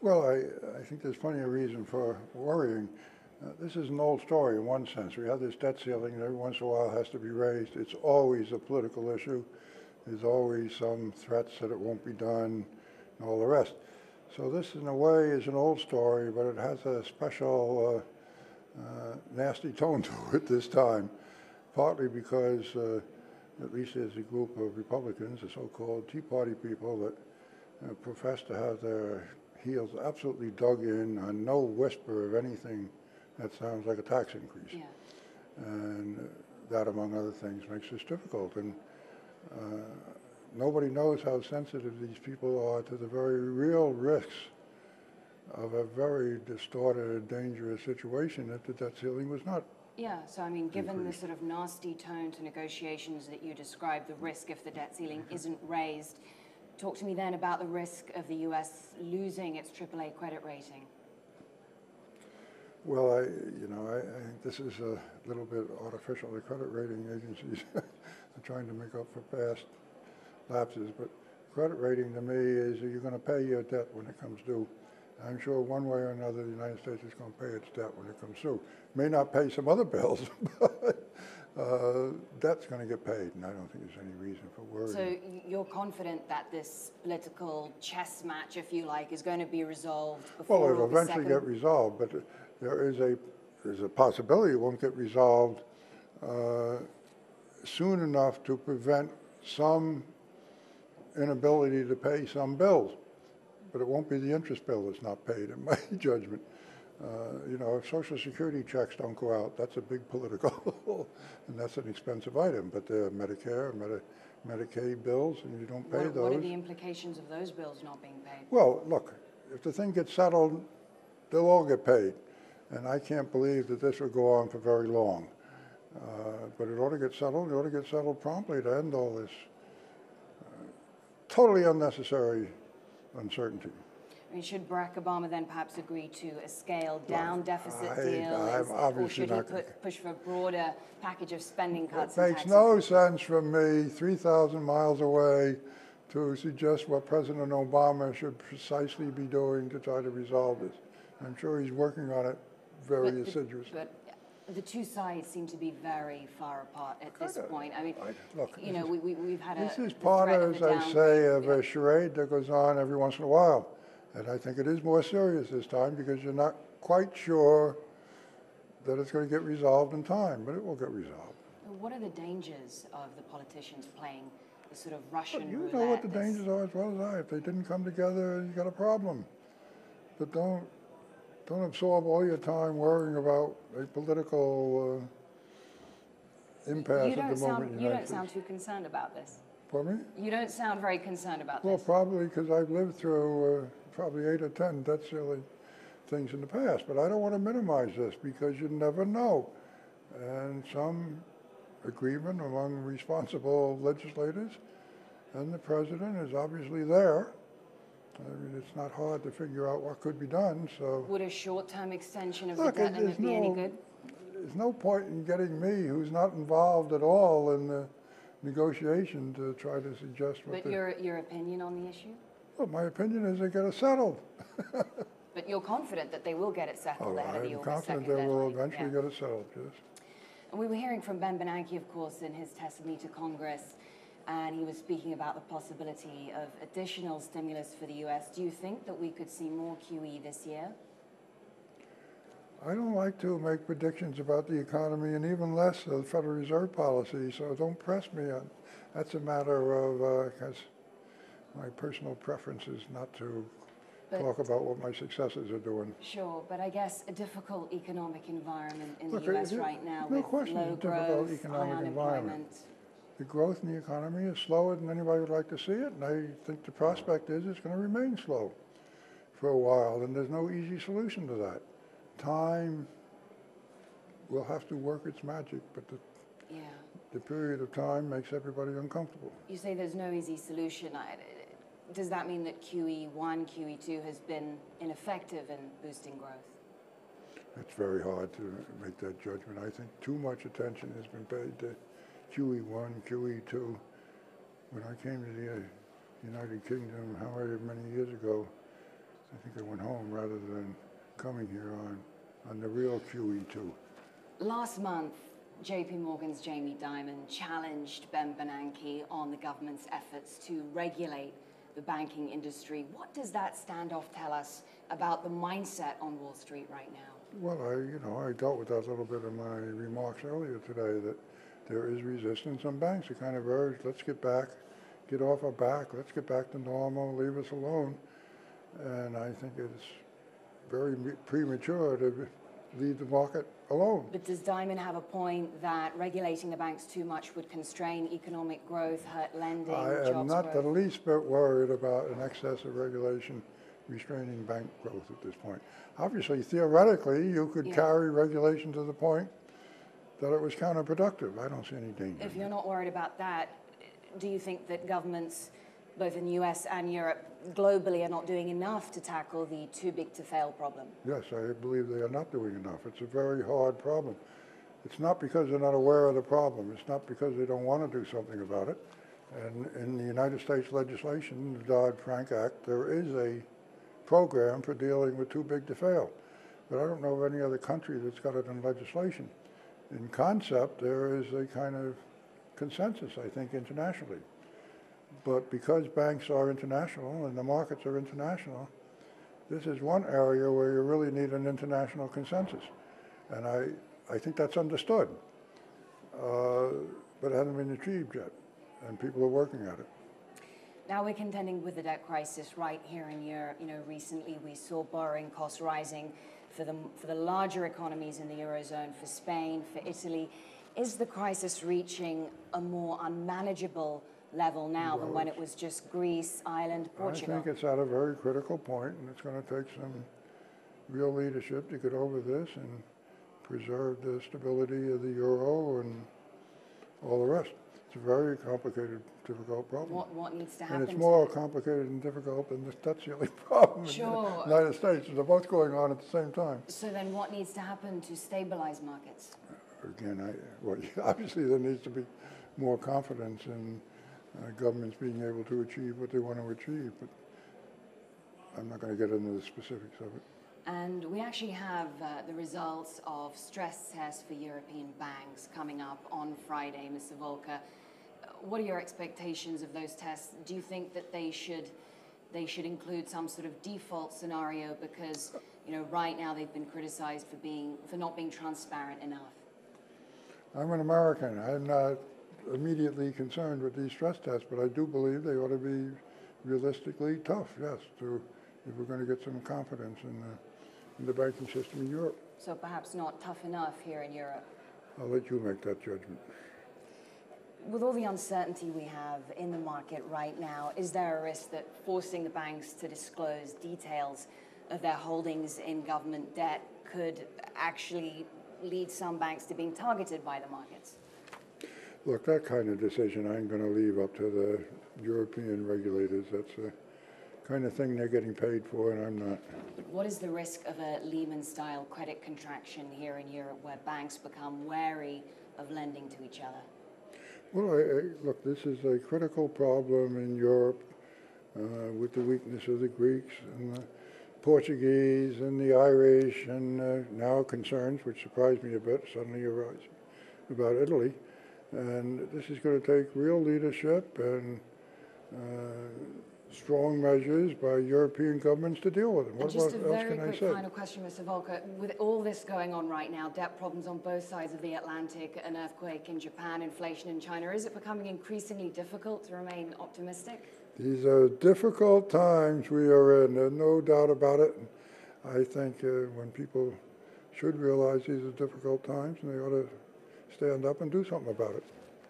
Well, I think there's plenty of reason for worrying. This is an old story in one sense. We have this debt ceiling that every once in a while has to be raised. It's always a political issue. There's always some threats that it won't be done and all the rest. So this, in a way, is an old story, but it has a special nasty tone to it this time, partly because at least there's a group of Republicans, the so-called Tea Party people, that profess to have their heels absolutely dug in on no whisper of anything that sounds like a tax increase. Yeah. And that, among other things, makes this difficult. And nobody knows how sensitive these people are to the very real risks of a very distorted and dangerous situation that the debt ceiling was not. Yeah, so I mean, given the sort of nasty tone to negotiations that you described, the risk if the debt ceiling isn't raised, talk to me then about the risk of the U.S. losing its AAA credit rating. Well, I think this is a little bit artificial. The credit rating agencies are trying to make up for past lapses, but credit rating to me is you're going to pay your debt when it comes due. I'm sure one way or another the United States is going to pay its debt when it comes due. May not pay some other bills, but debt's going to get paid, and I don't think there's any reason for worry. So you're confident that this political chess match, if you like, is going to be resolved before Well, it'll August eventually 2nd? get resolved, but there's a possibility it won't get resolved soon enough to prevent some inability to pay some bills. But it won't be the interest bill that's not paid, in my judgment. If Social Security checks don't go out, that's a big political, and that's an expensive item. But the Medicare, Medicaid bills, and you don't pay those. What are the implications of those bills not being paid? Well, look, if the thing gets settled, they'll all get paid. And I can't believe that this would go on for very long. But it ought to get settled. It ought to get settled promptly to end all this totally unnecessary uncertainty. I mean, should Barack Obama then perhaps agree to a scaled-down deficit deal, or should he push for a broader package of spending cuts? It makes no sense from me, 3,000 miles away, to suggest what President Obama should precisely be doing to try to resolve this. I'm sure he's working on it very assiduously. But the two sides seem to be very far apart at this point. I mean, look, we've had this is part, as I say, of a charade that goes on every once in a while. And I think it is more serious this time because you're not quite sure that it's going to get resolved in time, but it will get resolved. What are the dangers of the politicians playing the sort of Russian roulette? You know what the dangers are as well as I. If they didn't come together, you got a problem. But don't absorb all your time worrying about a political impasse at the moment. You don't sound too concerned about this. Pardon me? You don't sound very concerned about this. Well, probably because I've lived through probably 8 or 10 debt ceiling things in the past. But I don't want to minimize this because you never know. And some agreement among responsible legislators and the president is obviously there. I mean, it's not hard to figure out what could be done. So would a short-term extension of the debt limit be any good? There's no point in getting me, who's not involved at all in the negotiation, to try to suggest what. But your opinion on the issue? Well, my opinion is they get it settled. But you're confident that they will get it settled ahead of the August 2nd deadline? I'm confident they will eventually get it settled, yes. And we were hearing from Ben Bernanke, of course, in his testimony to Congress, and he was speaking about the possibility of additional stimulus for the U.S. Do you think that we could see more QE this year? I don't like to make predictions about the economy, and even less of Federal Reserve policy, so don't press me on. That's a matter of, because my personal preference is not to talk about what my successors are doing. Sure, but I guess a difficult economic environment in the U.S. right now with low growth, high unemployment. The growth in the economy is slower than anybody would like to see it, and I think the prospect is it's going to remain slow for a while, and there's no easy solution to that. Time will have to work its magic, but the period of time makes everybody uncomfortable. You say there's no easy solution. Does that mean that QE1, QE2 has been ineffective in boosting growth? It's very hard to make that judgment. I think too much attention has been paid to QE1, QE2. When I came to the United Kingdom, however many years ago, I think they went home rather than coming here on the real QE2. Last month, JP Morgan's Jamie Dimon challenged Ben Bernanke on the government's efforts to regulate the banking industry. What does that standoff tell us about the mindset on Wall Street right now? Well, I dealt with that a little bit in my remarks earlier today, that there is resistance on banks. They kind of urge, let's get off our back, let's get back to normal, leave us alone. And I think it's very premature to leave the market alone. But does Dimon have a point that regulating the banks too much would constrain economic growth, hurt lending, jobs growth? I am not the least bit worried about an excess of regulation restraining bank growth at this point. Obviously, theoretically, you could carry regulation to the point that it was counterproductive. I don't see any danger. If you're not worried about that, do you think that governments, both in the US and Europe, globally, are not doing enough to tackle the too big to fail problem? Yes, I believe they are not doing enough. It's a very hard problem. It's not because they're not aware of the problem. It's not because they don't want to do something about it. And in the United States legislation, the Dodd-Frank Act, there is a program for dealing with too big to fail. But I don't know of any other country that's got it in legislation. In concept, there is a kind of consensus, I think, internationally. But because banks are international and the markets are international, this is one area where you really need an international consensus. And I think that's understood, but it hasn't been achieved yet, and people are working at it. Now we're contending with the debt crisis right here in Europe. Recently we saw borrowing costs rising for the larger economies in the Eurozone, for Spain, for Italy. Is the crisis reaching a more unmanageable level now than when it was just Greece, Ireland, Portugal? I think it's at a very critical point, and it's going to take some real leadership to get over this and preserve the stability of the euro and all the rest. It's a very complicated, difficult problem. What needs to happen? And it's more complicated and difficult than the debt ceiling problem in the United States. They're both going on at the same time. So then what needs to happen to stabilize markets? Again, obviously there needs to be more confidence in governments being able to achieve what they want to achieve, but I'm not going to get into the specifics of it. And we actually have the results of stress tests for European banks coming up on Friday, Mr. Volcker. What are your expectations of those tests? Do you think that they should include some sort of default scenario? Because right now they've been criticized for not being transparent enough. I'm an American. I'm not immediately concerned with these stress tests, but I do believe they ought to be realistically tough, yes, if we're going to get some confidence in the banking system in Europe. So perhaps not tough enough here in Europe? I'll let you make that judgment. With all the uncertainty we have in the market right now, is there a risk that forcing the banks to disclose details of their holdings in government debt could actually lead some banks to being targeted by the markets? Look, that kind of decision I'm going to leave up to the European regulators. That's the kind of thing they're getting paid for, and I'm not. What is the risk of a Lehman-style credit contraction here in Europe where banks become wary of lending to each other? Well, look, this is a critical problem in Europe with the weakness of the Greeks and the Portuguese and the Irish, and now concerns, which surprised me a bit, suddenly arise about Italy. And this is going to take real leadership and strong measures by European governments to deal with it. What else can I say? Just a very quick final question, Mr. Volcker. With all this going on right now, debt problems on both sides of the Atlantic, an earthquake in Japan, inflation in China, is it becoming increasingly difficult to remain optimistic? These are difficult times we are in, there's no doubt about it. I think when people should realize these are difficult times, and they ought to stand up and do something about it.